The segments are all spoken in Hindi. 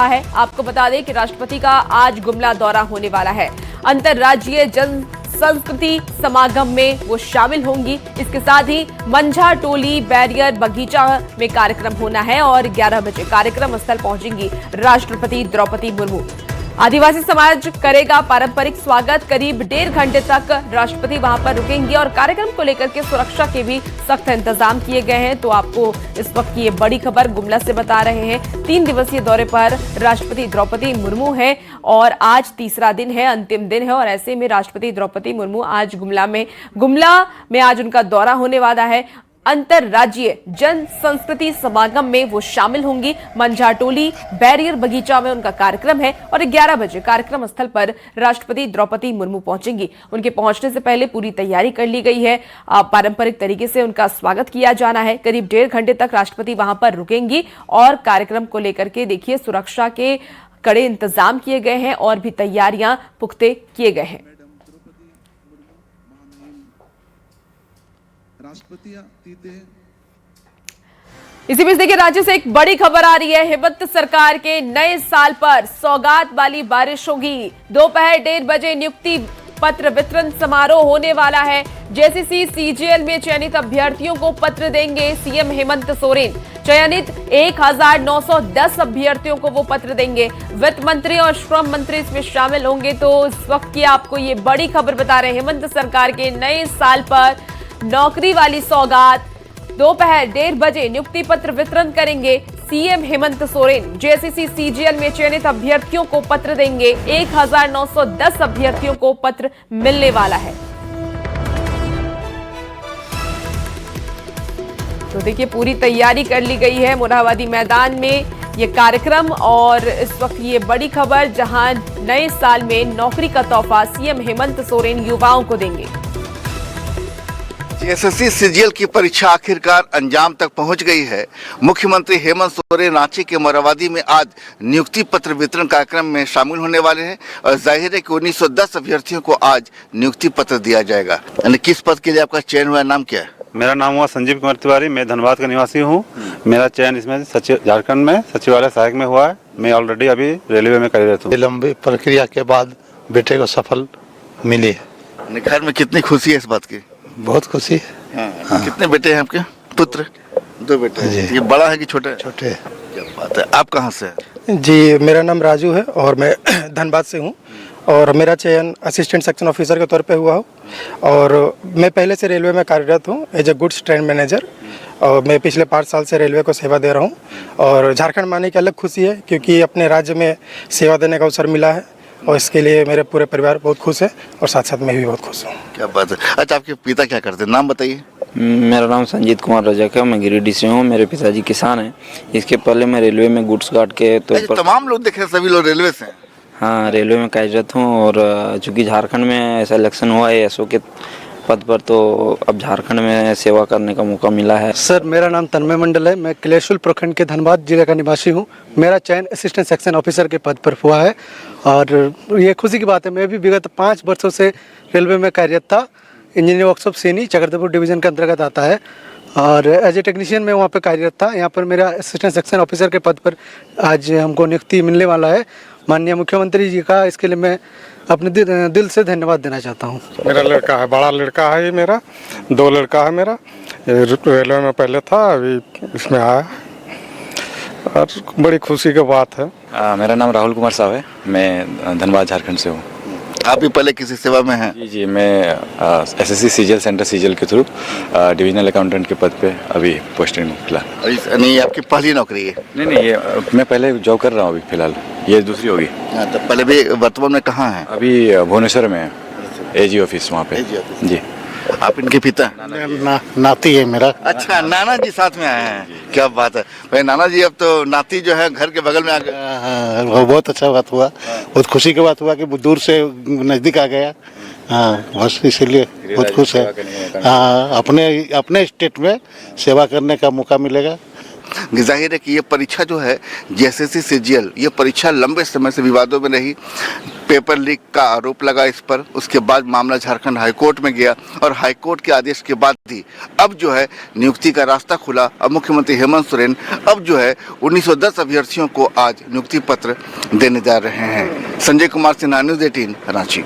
है। आपको बता दें कि राष्ट्रपति का आज गुमला दौरा होने वाला है। अंतर्राज्यीय जन संस्कृति समागम में वो शामिल होंगी। इसके साथ ही मंझा टोली बैरियर बगीचा में कार्यक्रम होना है और 11 बजे कार्यक्रम स्थल पहुंचेंगी राष्ट्रपति द्रौपदी मुर्मू। आदिवासी समाज करेगा पारंपरिक स्वागत। करीब 1.5 घंटे तक राष्ट्रपति वहां पर रुकेंगे और कार्यक्रम को लेकर के सुरक्षा के भी सख्त इंतजाम किए गए हैं। तो आपको इस वक्त की ये बड़ी खबर गुमला से बता रहे हैं। 3 दिवसीय दौरे पर राष्ट्रपति द्रौपदी मुर्मू हैं और आज तीसरा दिन है, अंतिम दिन है और ऐसे में राष्ट्रपति द्रौपदी मुर्मू आज गुमला में आज उनका दौरा होने वाला है। अंतर्राज्यीय जन संस्कृति समागम में वो शामिल होंगी। मंझा टोली बैरियर बगीचा में उनका कार्यक्रम है और 11 बजे कार्यक्रम स्थल पर राष्ट्रपति द्रौपदी मुर्मू पहुंचेंगी। उनके पहुंचने से पहले पूरी तैयारी कर ली गई है। पारंपरिक तरीके से उनका स्वागत किया जाना है। करीब 1.5 घंटे तक राष्ट्रपति वहां पर रुकेंगी और कार्यक्रम को लेकर के देखिए सुरक्षा के कड़े इंतजाम किए गए हैं और भी तैयारियां पुख्ते किए गए हैं। इसी बीच देखिए राज्य से एक बड़ी खबर आ रही है। हेमंत सरकार के नए साल पर सौगात वाली बारिश होगी। दोपहर 1:30 बजे नियुक्ति पत्र वितरण समारोह होने वाला है। जेसीसी सीजीएल में चयनित अभ्यर्थियों को पत्र देंगे सीएम हेमंत सोरेन। चयनित 1910 अभ्यर्थियों को वो पत्र देंगे। वित्त मंत्री और श्रम मंत्री इसमें शामिल होंगे। तो इस वक्त की आपको ये बड़ी खबर बता रहे हैं। हेमंत सरकार के नए साल पर नौकरी वाली सौगात। दोपहर 1:30 बजे नियुक्ति पत्र वितरण करेंगे CM Hemant Soren. JCC CGL में चयनित अभ्यर्थियों को पत्र देंगे। 1910 अभ्यर्थियों को पत्र मिलने वाला है। तो देखिए पूरी तैयारी कर ली गई है मोरहाबादी मैदान में ये कार्यक्रम और इस वक्त ये बड़ी खबर जहां नए साल में नौकरी का तोहफा सीएम हेमंत सोरेन युवाओं को देंगे। जेएसएससी सीजीएल की परीक्षा आखिरकार अंजाम तक पहुंच गई है। मुख्यमंत्री हेमंत सोरेन रांची के मोरहाबादी में आज नियुक्ति पत्र वितरण कार्यक्रम में शामिल होने वाले हैं और जाहिर है कि 1910 अभ्यर्थियों को आज नियुक्ति पत्र दिया जाएगा। यानी किस पद के लिए आपका चयन हुआ, नाम क्या है? मेरा नाम हुआ संजीव कुमार तिवारी। मैं धनबाद का निवासी हूँ। मेरा चयन इसमें झारखंड में सचिवालय सहायक में हुआ है। मैं ऑलरेडी अभी रेलवे में कार्यरत हूँ। लंबी प्रक्रिया के बाद बेटे को सफल मिली है। घर में कितनी खुशी है इस बात की? बहुत खुशी है। हाँ। कितने बेटे हैं आपके? पुत्र? 2 बेटे हैं। ये बड़ा है कि छोटा है? छोटे। क्या बात है। आप कहाँ से हैं? जी मेरा नाम राजू है और मैं धनबाद से हूँ और मेरा चयन असिस्टेंट सेक्शन ऑफिसर के तौर पे हुआ हो और मैं पहले से रेलवे में कार्यरत हूँ as a goods train manager और मैं पिछले 5 साल से रेलवे को सेवा दे रहा हूँ और झारखंड में आने की अलग खुशी है क्योंकि अपने राज्य में सेवा देने का अवसर मिला है और इसके लिए मेरे पूरे परिवार बहुत खुश है और साथ साथ मैं भी बहुत खुश हूँ। क्या बात है। अच्छा आपके पिता क्या करते हैं, नाम बताइए? मेरा नाम संजीत कुमार रजक है। मैं गिरिडीह से हूँ। मेरे पिताजी किसान हैं। इसके पहले मैं रेलवे में गुड्स गार्ड के तौर पर तमाम लोग देख रहे हैं, सभी लोग रेलवे से हैं। हाँ रेलवे में कार्यरत हूँ और चूँकि झारखंड में ऐसा इलेक्शन हुआ है एसओ के पद पर तो अब झारखंड में सेवा करने का मौका मिला है। सर मेरा नाम तन्मय मंडल है। मैं कलेशुल प्रखंड के धनबाद जिले का निवासी हूँ। मेरा चयन असिस्टेंट सेक्शन ऑफिसर के पद पर हुआ है और ये खुशी की बात है। मैं भी विगत 5 वर्षों से रेलवे में कार्यरत था। इंजीनियर वर्कशॉप सेनी चक्रधरपुर डिवीजन के अंतर्गत आता है और एज ए टेक्नीशियन मैं वहाँ पर कार्यरत था। यहाँ पर मेरा असिस्टेंट सेक्शन ऑफिसर के पद पर आज हमको नियुक्ति मिलने वाला है। माननीय मुख्यमंत्री जी का इसके लिए मैं अपने दिल से धन्यवाद देना चाहता हूँ। मेरा लड़का है, बड़ा लड़का है ये मेरा। 2 लड़का है मेरा। रेलवे में पहले था, अभी इसमें आया और बड़ी खुशी की बात है। मेरा नाम राहुल कुमार साहब है। मैं धनबाद झारखंड से हूँ। आप भी पहले किसी सेवा में हैं? जी मैं एसएससी सीजीएल सेंटर सीजीएल के थ्रू डिविजनल अकाउंटेंट के पद पे अभी पोस्टिंग में फिलहाल। नहीं आपकी पहली नौकरी है? नहीं ये मैं पहले जॉब कर रहा हूँ अभी फिलहाल। ये दूसरी होगी। तो पहले भी वर्तमान में कहाँ हैं? अभी भुवनेश्वर में है, एजी ऑफिस वहाँ पे। जी। आप इनके पिता? नाती है मेरा। अच्छा नाना जी साथ में आए हैं। क्या बात है भाई। नाना जी अब तो नाती जो है घर के बगल में आ गए। वो बहुत अच्छा बात हुआ। बहुत खुशी की बात हुआ कि दूर से नज़दीक आ गया। हाँ बस इसीलिए बहुत खुश है। हाँ अपने स्टेट में सेवा करने का मौका मिलेगा। जाहिर है कि ये परीक्षा जो है जेएसएससी सीजीएल, ये परीक्षा लंबे समय से विवादों में रही। पेपर लीक का आरोप लगा इस पर। उसके बाद मामला झारखंड हाईकोर्ट में गया और हाईकोर्ट के आदेश के बाद ही अब जो है नियुक्ति का रास्ता खुला। अब मुख्यमंत्री हेमंत सोरेन अब जो है 1910 अभ्यर्थियों को आज नियुक्ति पत्र देने जा रहे हैं। संजय कुमार सिन्हा, न्यूज़ 18, रांची।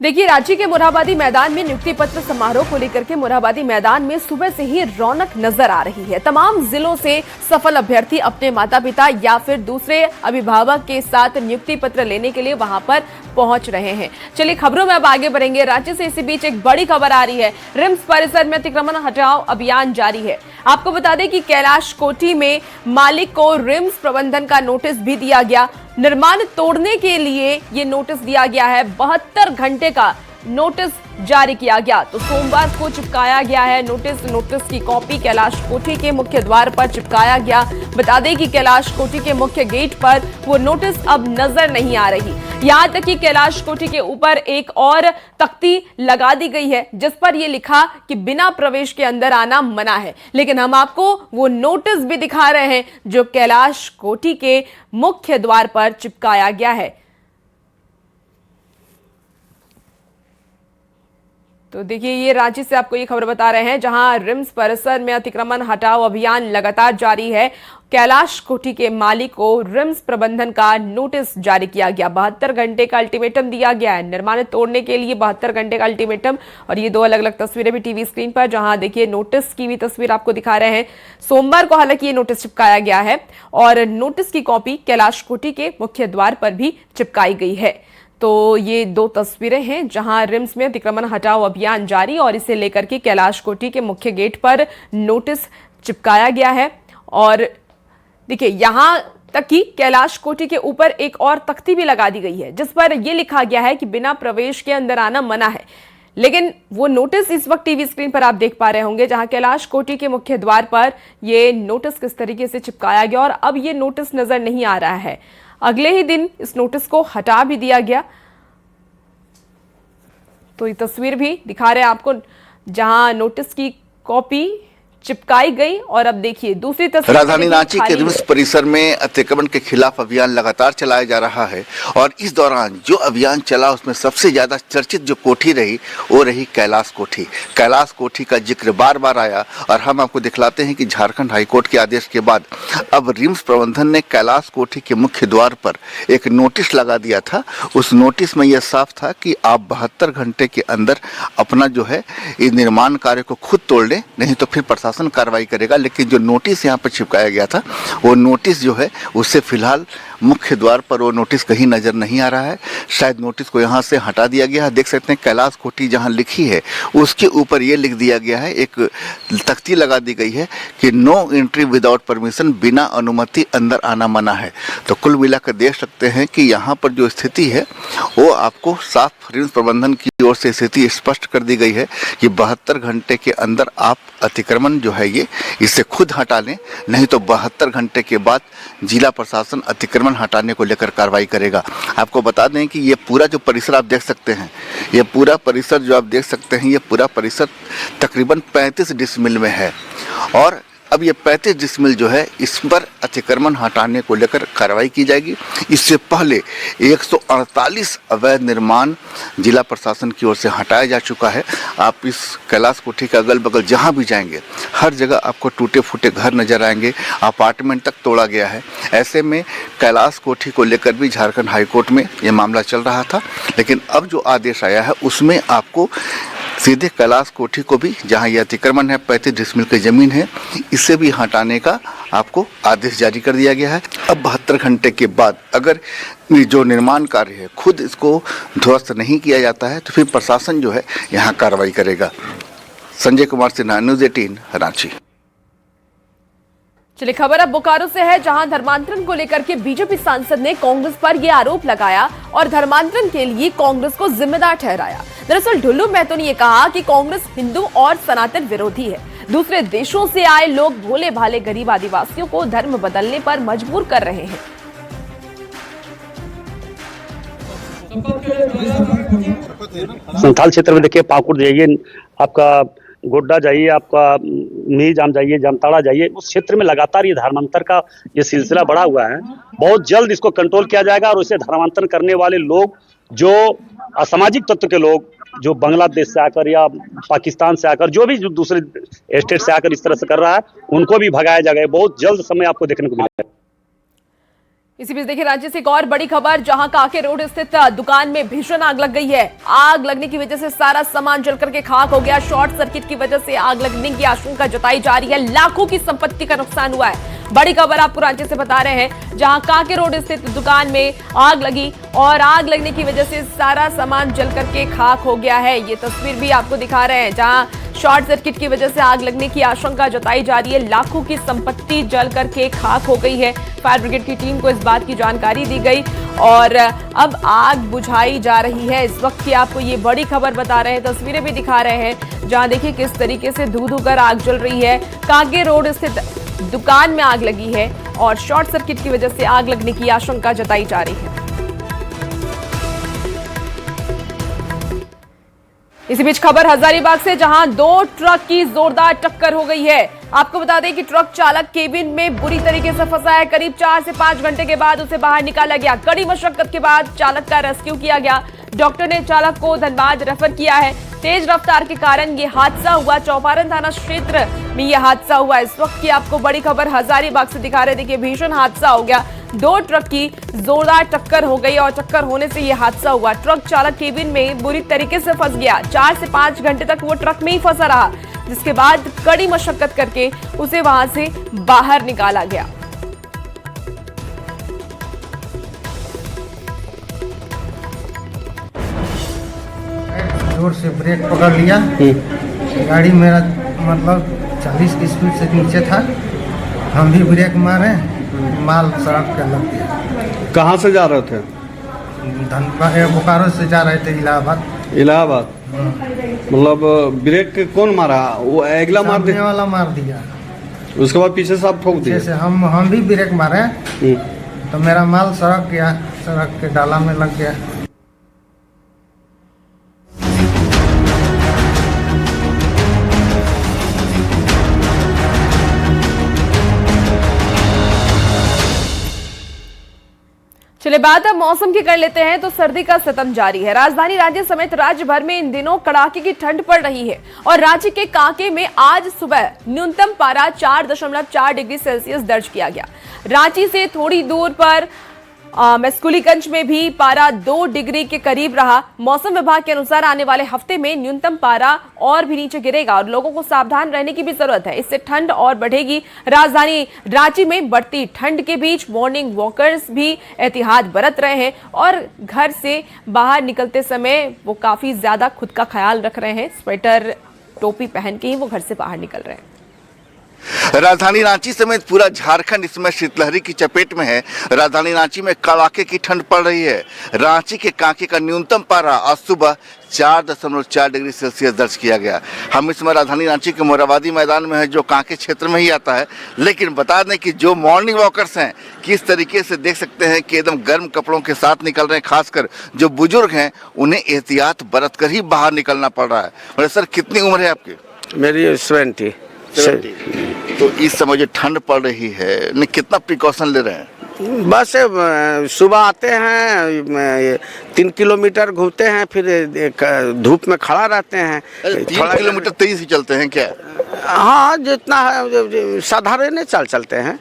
देखिए, रांची के मोरहाबादी मैदान में नियुक्ति पत्र समारोह को लेकर के मोरहाबादी मैदान में सुबह से ही रौनक नजर आ रही है। तमाम जिलों से सफल अभ्यर्थी अपने माता पिता या फिर दूसरे अभिभावक के साथ नियुक्ति पत्र लेने के लिए वहां पर पहुंच रहे हैं। चलिए खबरों में अब आगे बढ़ेंगे। रांची से इसी बीच एक बड़ी खबर आ रही है। रिम्स परिसर में अतिक्रमण हटाओ अभियान जारी है। आपको बता दें कि कैलाश कोठी में मालिक को रिम्स प्रबंधन का नोटिस भी दिया गया। निर्माण तोड़ने के लिए ये नोटिस दिया गया है। 72 घंटे का नोटिस जारी किया गया। तो सोमवार को चिपकाया गया है नोटिस की कॉपी कैलाश कोठी के मुख्य द्वार पर चिपकाया गया। बता दें कि कैलाश कोठी के मुख्य गेट पर वो नोटिस अब नजर नहीं आ रही। यहां तक कि कैलाश कोठी के ऊपर एक और तख्ती लगा दी गई है जिस पर यह लिखा कि बिना प्रवेश के अंदर आना मना है। लेकिन हम आपको वो नोटिस भी दिखा रहे हैं जो कैलाश कोठी के मुख्य द्वार पर चिपकाया गया है। तो देखिए, ये रांची से आपको ये खबर बता रहे हैं जहां रिम्स परिसर में अतिक्रमण हटाओ अभियान लगातार जारी है। कैलाश कोठी के मालिक को रिम्स प्रबंधन का नोटिस जारी किया गया। 72 घंटे का अल्टीमेटम दिया गया है। निर्माण तोड़ने के लिए 72 घंटे का अल्टीमेटम। और ये दो अलग अलग तस्वीरें भी टीवी स्क्रीन पर, जहां देखिए नोटिस की भी तस्वीर आपको दिखा रहे हैं। सोमवार को हालांकि ये नोटिस चिपकाया गया है और नोटिस की कॉपी कैलाश कोठी के मुख्य द्वार पर भी चिपकाई गई है। तो ये दो तस्वीरें हैं जहां रिम्स में अतिक्रमण हटाओ अभियान जारी और इसे लेकर के कैलाश कोठी के मुख्य गेट पर नोटिस चिपकाया गया है। और देखिए, यहां तक कि कैलाश कोठी के ऊपर एक और तख्ती भी लगा दी गई है जिस पर यह लिखा गया है कि बिना प्रवेश के अंदर आना मना है। लेकिन वो नोटिस इस वक्त टीवी स्क्रीन पर आप देख पा रहे होंगे जहां कैलाश कोठी के मुख्य द्वार पर यह नोटिस किस तरीके से चिपकाया गया और अब ये नोटिस नजर नहीं आ रहा है। अगले ही दिन इस नोटिस को हटा भी दिया गया। तो ये तस्वीर भी दिखा रहे हैं आपको जहां नोटिस की कॉपी चिपकाई गई। और अब देखिए दूसरी तस्वीर। राजधानी रांची के रिम्स परिसर में अतिक्रमण के खिलाफ अभियान लगातार चलाया जा रहा है और इस दौरान जो अभियान चला उसमें सबसे ज्यादा चर्चित जो कोठी रही वो रही कैलाश कोठी। कैलाश कोठी का जिक्र बार बार आया और हम आपको दिखलाते हैं कि झारखंड हाईकोर्ट के आदेश के बाद अब रिम्स प्रबंधन ने कैलाश कोठी के मुख्य द्वार पर एक नोटिस लगा दिया था। उस नोटिस में यह साफ था कि आप 72 घंटे के अंदर अपना जो है इस निर्माण कार्य को खुद तोड़ लें, नहीं तो फिर प्रशासन कार्रवाई करेगा। लेकिन जो नोटिस यहाँ पर चिपकाया गया था वो नोटिस जो है उससे फिलहाल मुख्य द्वार पर वो नोटिस कहीं नजर नहीं आ रहा है। शायद नोटिस को यहाँ से हटा दिया गया है। देख सकते हैं कैलाश कोठी जहाँ लिखी है उसके ऊपर ये लिख दिया गया है, एक तख्ती लगा दी गई है कि नो एंट्री विदाउट परमिशन, बिना अनुमति अंदर आना मना है। तो कुल मिलाकर देख सकते हैं कि यहाँ पर जो स्थिति है वो आपको साफ रिम्स प्रबंधन की ओर से स्थिति स्पष्ट कर दी गई है कि 72 घंटे के अंदर आप अतिक्रमण जो है ये इसे खुद हटा लें, नहीं तो 72 घंटे के बाद जिला प्रशासन अतिक्रमण हटाने को लेकर कार्रवाई करेगा। आपको बता दें कि ये पूरा जो परिसर आप देख सकते हैं, ये पूरा परिसर जो आप देख सकते हैं, ये पूरा परिसर तकरीबन 35 डिसमिल में है और अब ये 35 डिसमिल जो है इस पर अतिक्रमण हटाने को लेकर कार्रवाई की जाएगी। इससे पहले 148 अवैध निर्माण जिला प्रशासन की ओर से हटाया जा चुका है। आप इस कैलाश कोठी के अगल बगल जहां भी जाएंगे हर जगह आपको टूटे फूटे घर नजर आएंगे, अपार्टमेंट तक तोड़ा गया है। ऐसे में कैलाश कोठी को लेकर भी झारखंड हाईकोर्ट में ये मामला चल रहा था, लेकिन अब जो आदेश आया है उसमें आपको सीधे कैलाश कोठी को भी, जहां यह अतिक्रमण है 35 डिसमिल की जमीन है, इसे भी हटाने का आपको आदेश जारी कर दिया गया है। अब 72 घंटे के बाद अगर जो निर्माण कार्य है खुद इसको ध्वस्त नहीं किया जाता है तो फिर प्रशासन जो है यहाँ कार्रवाई करेगा। संजय कुमार सिन्हा, न्यूज़ 18, रांची। चलिए खबर अब बोकारो से है जहां धर्मांतरण को लेकर के बीजेपी सांसद ने कांग्रेस पर यह आरोप लगाया और धर्मांतरण के लिए कांग्रेस को जिम्मेदार ठहराया। दरअसल ढुल्लू महतो ने यह कहा कि कांग्रेस हिंदू और सनातन विरोधी है। दूसरे देशों से आए लोग भोले भाले गरीब आदिवासियों को धर्म बदलने पर मजबूर कर रहे हैं। संथाल क्षेत्र में देखिए, पाकुड़ जाइए, आपका गोड्डा जाइए, आपका मीजाम जाइए, जामताड़ा जाइए, उस क्षेत्र में लगातार ये धर्मांतर का ये सिलसिला बढ़ा हुआ है। बहुत जल्द इसको कंट्रोल किया जाएगा और उसे धर्मांतरण करने वाले लोग, जो असामाजिक तत्व के लोग, जो बांग्लादेश से आकर या पाकिस्तान से आकर, जो भी दूसरे स्टेट से आकर इस तरह से कर रहा है, उनको भी भगाया जाएगा। बहुत जल्द समय आपको देखने को मिलेगा। इसी बीच देखिए राज्य से एक और बड़ी खबर, जहां कांके रोड स्थित दुकान में भीषण आग लग गई है। आग लगने की वजह से सारा सामान जलकर के खाक हो गया। शॉर्ट सर्किट की वजह से आग लगने की आशंका जताई जा रही है। लाखों की संपत्ति का नुकसान हुआ है। बड़ी खबर आपको राज्य से बता रहे हैं, जहां कांके रोड स्थित दुकान में आग लगी और आग लगने की वजह से सारा सामान जलकर के खाक हो गया है। ये तस्वीर भी आपको दिखा रहे हैं, जहां शॉर्ट सर्किट की वजह से आग लगने की आशंका जताई जा रही है। लाखों की संपत्ति जल करके खाक हो गई है। फायर ब्रिगेड की टीम को इस बात की जानकारी दी गई और अब आग बुझाई जा रही है। इस वक्त की आपको ये बड़ी खबर बता रहे हैं, तस्वीरें भी दिखा रहे हैं, जहां देखिए किस तरीके से धू कर आग जल रही है। कांके रोड स्थित दुकान में आग लगी है और शॉर्ट सर्किट की वजह से आग लगने की आशंका जताई जा रही है। इसी बीच खबर हजारीबाग से, जहां 2 ट्रक की जोरदार टक्कर हो गई है। आपको बता दें कि ट्रक चालक केबिन में बुरी तरीके से फंसा है। करीब 4 से 5 घंटे के बाद उसे बाहर निकाला गया। कड़ी मशक्कत के बाद चालक का रेस्क्यू किया गया। डॉक्टर ने चालक को धनबाद रेफर किया है। तेज रफ्तार के कारण ये हादसा हुआ। चौपारण थाना क्षेत्र में ये हादसा हुआ। इस वक्त की आपको बड़ी खबर हजारीबाग से दिखा रहे। देखिए भीषण हादसा हो गया। 2 ट्रक की जोरदार टक्कर हो गई और टक्कर होने से ये हादसा हुआ। ट्रक चालक केबिन में बुरी तरीके से फंस गया। 4 से 5 घंटे तक वो ट्रक में ही फंसा रहा, जिसके बाद कड़ी मशक्कत करके उसे वहां से बाहर निकाला गया। जोर से ब्रेक पकड़ लिया। गाड़ी मेरा मतलब 40 की स्पीड से नीचे था। हम भी ब्रेक मारे, माल सड़क पे लग गया। कहाँ से जा रहे थे? धनबाद, बोकारो से जा रहे थे इलाहाबाद। इलाहाबाद। मतलब ब्रेक कौन मारा? वो अगला मार दिया वाला मार दिया। उसके बाद पीछे से आप ठोक दिए? जैसे हम भी ब्रेक मारे तो मेरा माल सड़क गया, सड़क के डाला में लग गया। चलिए बात अब मौसम की कर लेते हैं। तो सर्दी का सितम जारी है। राजधानी रांची समेत राज्य भर में इन दिनों कड़ाके की ठंड पड़ रही है और रांची के कांके में आज सुबह न्यूनतम पारा 4.4 डिग्री सेल्सियस दर्ज किया गया। रांची से थोड़ी दूर पर मेस्कुलीगंज में भी पारा 2 डिग्री के करीब रहा। मौसम विभाग के अनुसार आने वाले हफ्ते में न्यूनतम पारा और भी नीचे गिरेगा और लोगों को सावधान रहने की भी जरूरत है। इससे ठंड और बढ़ेगी। राजधानी रांची में बढ़ती ठंड के बीच मॉर्निंग वॉकर्स भी एहतियात बरत रहे हैं और घर से बाहर निकलते समय वो काफी ज्यादा खुद का ख्याल रख रहे हैं। स्वेटर टोपी पहन के ही वो घर से बाहर निकल रहे हैं। राजधानी रांची समेत पूरा झारखंड इसमें शीतलहरी की चपेट में है। राजधानी रांची में कड़ाके की ठंड पड़ रही है। रांची के कांके का न्यूनतम पारा आज सुबह 4.4 डिग्री सेल्सियस दर्ज किया गया। हम इसमें राजधानी रांची के मोराबादी मैदान में है, जो कांके क्षेत्र में ही आता है। लेकिन बता दें कि जो मॉर्निंग वॉकर्स हैं, किस तरीके से देख सकते हैं कि एकदम गर्म कपड़ों के साथ निकल रहे हैं। खासकर जो बुजुर्ग हैं, उन्हें एहतियात बरत कर ही बाहर निकलना पड़ रहा है। बोले सर, कितनी उम्र है आपकी? मेरी 70। तो इस समय जो ठंड पड़ रही है, कितना प्रिकॉशन ले रहे हैं? बस सुबह आते हैं, 3 किलोमीटर घूमते हैं, फिर धूप में खड़ा रहते हैं। 3 किलोमीटर तेजी से चलते हैं क्या? हाँ, जितना साधारण चलते हैं।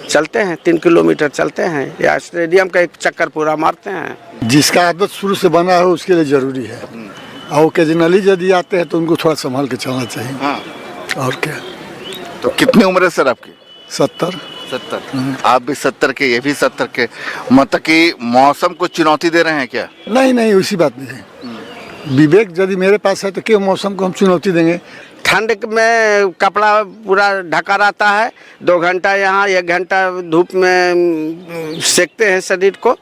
चलते हैं 3 किलोमीटर चलते हैं या स्टेडियम का एक चक्कर पूरा मारते हैं। जिसका आदत शुरू से बना है उसके लिए जरूरी है। और ओकेजनली यदि आते हैं तो उनको थोड़ा संभाल के चलना चाहिए। हाँ। और क्या। तो कितनी उम्र है सर आपकी? 70। आप भी 70 के, ये भी 70 के। मतलब कि मौसम को चुनौती दे रहे हैं क्या? नहीं, उसी बात नहीं है। विवेक यदि मेरे पास है तो क्यों मौसम को हम चुनौती देंगे? ठंड में कपड़ा पूरा ढका रहता है। 2 घंटा यहाँ, 1 घंटा धूप में सेकते हैं शरीर को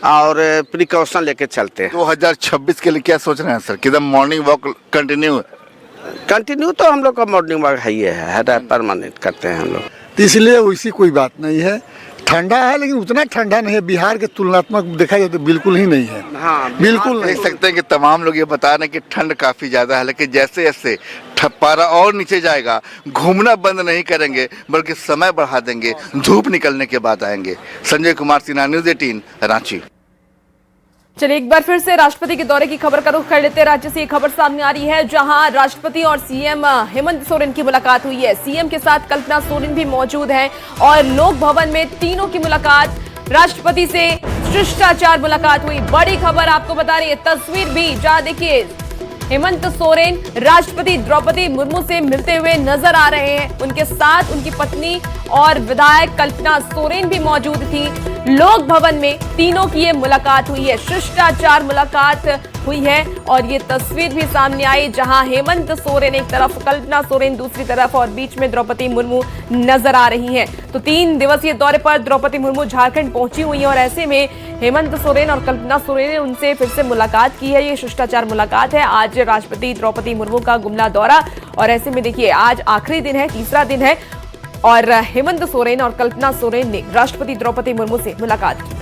और प्रिकॉशन लेके चलते हैं। 2026 के लिए क्या सोच रहे हैं सर? कि मॉर्निंग वॉक कंटिन्यू तो हम लोग का मॉर्निंग वॉक है ही है, परमानेंट करते हैं हम लोग। तो इसलिए वैसी कोई बात नहीं है। ठंडा है लेकिन उतना ठंडा नहीं है, बिहार के तुलनात्मक देखा जाए तो बिल्कुल ही नहीं है। हाँ, बिल्कुल नहीं। देख सकते हैं कि तमाम लोग ये बता रहे हैं कि ठंड काफ़ी ज़्यादा है, लेकिन जैसे जैसे पारा और नीचे जाएगा, घूमना बंद नहीं करेंगे बल्कि समय बढ़ा देंगे, धूप निकलने के बाद आएंगे। संजय कुमार सिन्हा, न्यूज़ 18 रांची। चलिए एक बार फिर से राष्ट्रपति के दौरे की खबर का रुख कर लेते हैं। राज्य से एक खबर सामने आ रही है जहां राष्ट्रपति और सीएम हेमंत सोरेन की मुलाकात हुई है। सीएम के साथ कल्पना सोरेन भी मौजूद हैं और लोक भवन में तीनों की मुलाकात, राष्ट्रपति से शिष्टाचार मुलाकात हुई। बड़ी खबर आपको बता रही है, तस्वीर भी जहां देखिए हेमंत सोरेन राष्ट्रपति द्रौपदी मुर्मू से मिलते हुए नजर आ रहे हैं। उनके साथ उनकी पत्नी और विधायक कल्पना सोरेन भी मौजूद थी। लोक भवन में तीनों की ये मुलाकात हुई है, शिष्टाचार मुलाकात हुई है और ये तस्वीर भी सामने आई जहां हेमंत सोरेन एक तरफ, कल्पना सोरेन दूसरी तरफ और बीच में द्रौपदी मुर्मू नजर आ रही हैं। तो 3 दिवसीय दौरे पर द्रौपदी मुर्मू झारखंड पहुंची हुई हैं और ऐसे में हेमंत सोरेन और कल्पना सोरेन ने उनसे फिर से मुलाकात की है। ये शिष्टाचार मुलाकात है। आज राष्ट्रपति द्रौपदी मुर्मू का गुमला दौरा और ऐसे में देखिए आज आखिरी दिन है, तीसरा दिन है और हेमंत सोरेन और कल्पना सोरेन ने राष्ट्रपति द्रौपदी मुर्मू से मुलाकात की।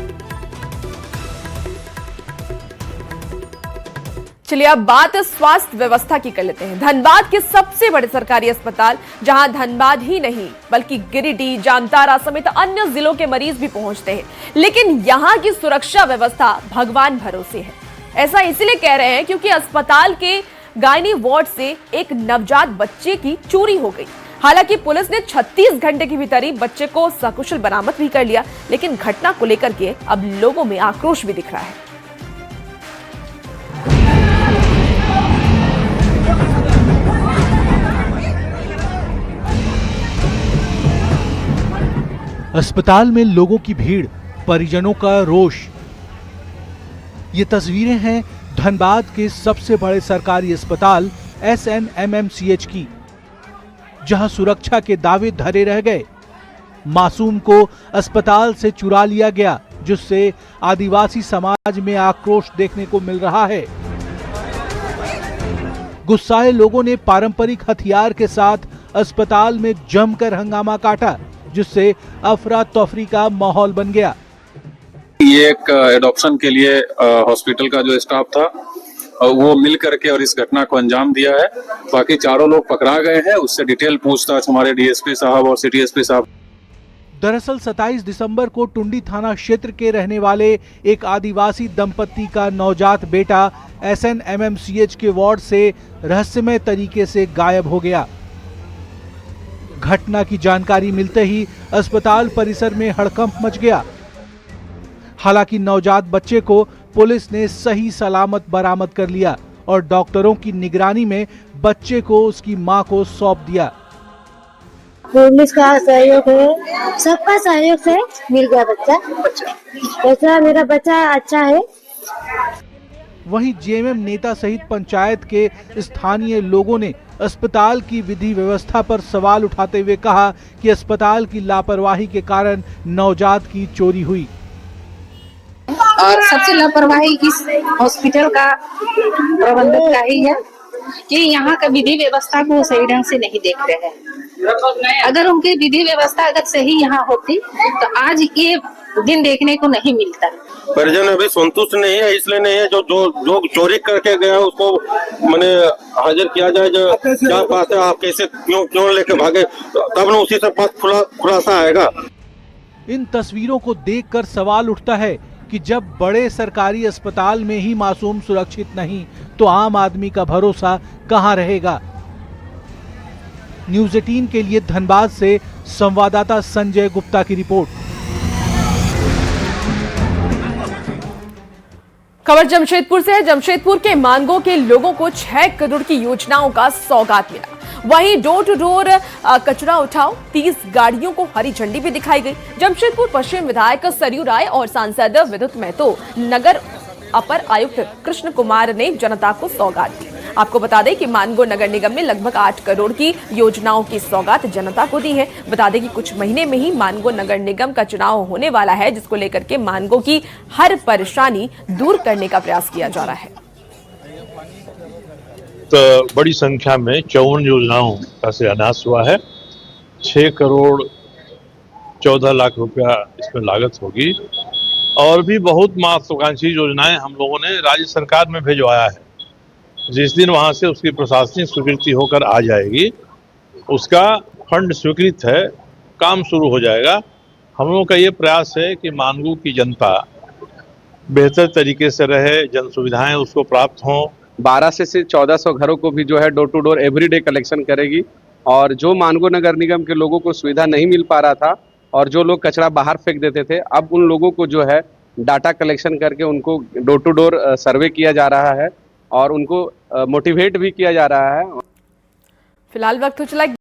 चलिए अब बात स्वास्थ्य व्यवस्था की कर लेते हैं। धनबाद के सबसे बड़े सरकारी अस्पताल, जहां धनबाद ही नहीं बल्कि गिरिडीह, जामताड़ा समेत अन्य जिलों के मरीज भी पहुंचते हैं, लेकिन यहां की सुरक्षा व्यवस्था भगवान भरोसे है। ऐसा इसलिए कह रहे हैं क्योंकि अस्पताल के गायनी वार्ड से एक नवजात बच्चे की चोरी हो गई। हालांकि पुलिस ने 36 घंटे के भीतर ही बच्चे को सकुशल बरामद भी कर लिया, लेकिन घटना को लेकर के अब लोगों में आक्रोश भी दिख रहा है। अस्पताल में लोगों की भीड़, परिजनों का रोष। ये तस्वीरें हैं धनबाद के सबसे बड़े सरकारी अस्पताल SNMMCH की, जहां सुरक्षा के दावे धरे रह गए। मासूम को अस्पताल से चुरा लिया गया, जिससे आदिवासी समाज में आक्रोश देखने को मिल रहा है। गुस्साए लोगों ने पारंपरिक हथियार के साथ अस्पताल में जमकर हंगामा काटा, जिससे अफरा तफरी का माहौल बन गया। ये एक एडॉप्शन के लिए हॉस्पिटल का जो स्टाफ था वो मिल करके और इस घटना को अंजाम दिया है। बाकी चारों लोग पकड़ा गए हैं, उससे डिटेल पूछताछ हमारे DSP साहब और सिटी SP साहब। दरअसल 27 दिसंबर को टुंडी थाना क्षेत्र के रहने वाले एक आदिवासी दंपत्ति का नवजात बेटा SNMMCH के वार्ड से रहस्यमय तरीके से गायब हो गया। घटना की जानकारी मिलते ही अस्पताल परिसर में हड़कंप मच गया। हालांकि नवजात बच्चे को पुलिस ने सही सलामत बरामद कर लिया और डॉक्टरों की निगरानी में बच्चे को उसकी मां को सौंप दिया। पुलिस का सहयोग है, सबका सहयोग से मिल गया बच्चा। मेरा बच्चा अच्छा है। वहीं JMM नेता सहित पंचायत के स्थानीय लोगों ने अस्पताल की विधि व्यवस्था पर सवाल उठाते हुए कहा कि अस्पताल की लापरवाही के कारण नवजात की चोरी हुई। और सबसे लापरवाही इस हॉस्पिटल का प्रबंधक का ही है कि यहाँ का विधि व्यवस्था को सही ढंग से नहीं देख रहे हैं। अगर उनकी विधि व्यवस्था अगर सही यहाँ होती तो आज ये दिन देखने को नहीं मिलता। परिजन अभी संतुष्ट नहीं है, इसलिए नहीं है जो जो जो चोरी करके गया उसको मैंने हाजिर किया जाए। जो क्या बात है, आप कैसे क्यों लेके भागे, तब न उसी से पास खुलासा आएगा। इन तस्वीरों को देखकर सवाल उठता है कि जब बड़े सरकारी अस्पताल में ही मासूम सुरक्षित नहीं तो आम आदमी का भरोसा कहां रहेगा। न्यूज़ 18 के लिए धनबाद से संवाददाता संजय गुप्ता की रिपोर्ट। खबर जमशेदपुर से है। जमशेदपुर के मांगो के लोगों को 6 करोड़ की योजनाओं का सौगात मिला। वहीं डोर टू डोर कचरा उठाओ 30 गाड़ियों को हरी झंडी भी दिखाई गई। जमशेदपुर पश्चिम विधायक सरयू राय और सांसद विद्युत महतो, नगर अपर आयुक्त कृष्ण कुमार ने जनता को सौगात दी। आपको बता दें कि मानगो नगर निगम में लगभग 8 करोड़ की योजनाओं की सौगात जनता को दी है। बता दें कि कुछ महीने में ही मानगो नगर निगम का चुनाव होने वाला है, जिसको लेकर के मानगो की हर परेशानी दूर करने का प्रयास किया जा रहा है। तो बड़ी संख्या में 54 योजनाओं का शिलान्यास हुआ है। 6 करोड़ 14 लाख रुपया इसमें लागत होगी। और भी बहुत महत्वाकांक्षी योजनाएं हम लोगों ने राज्य सरकार में भिजवाया है। जिस दिन वहां से उसकी प्रशासनिक स्वीकृति होकर आ जाएगी, उसका फंड स्वीकृत है, काम शुरू हो जाएगा। हम लोगों का ये प्रयास है कि मानगू की जनता बेहतर तरीके से रहे, जन सुविधाएं उसको प्राप्त हों। 1200 से 1400 घरों को भी जो है door to door everyday collection करेगी। और जो मानगो नगर निगम के लोगों को सुविधा नहीं मिल पा रहा था और जो लोग कचरा बाहर फेंक देते थे, अब उन लोगों को जो है डाटा कलेक्शन करके उनको डोर टू डोर सर्वे किया जा रहा है और उनको मोटिवेट भी किया जा रहा है। फिलहाल वक्त हो चला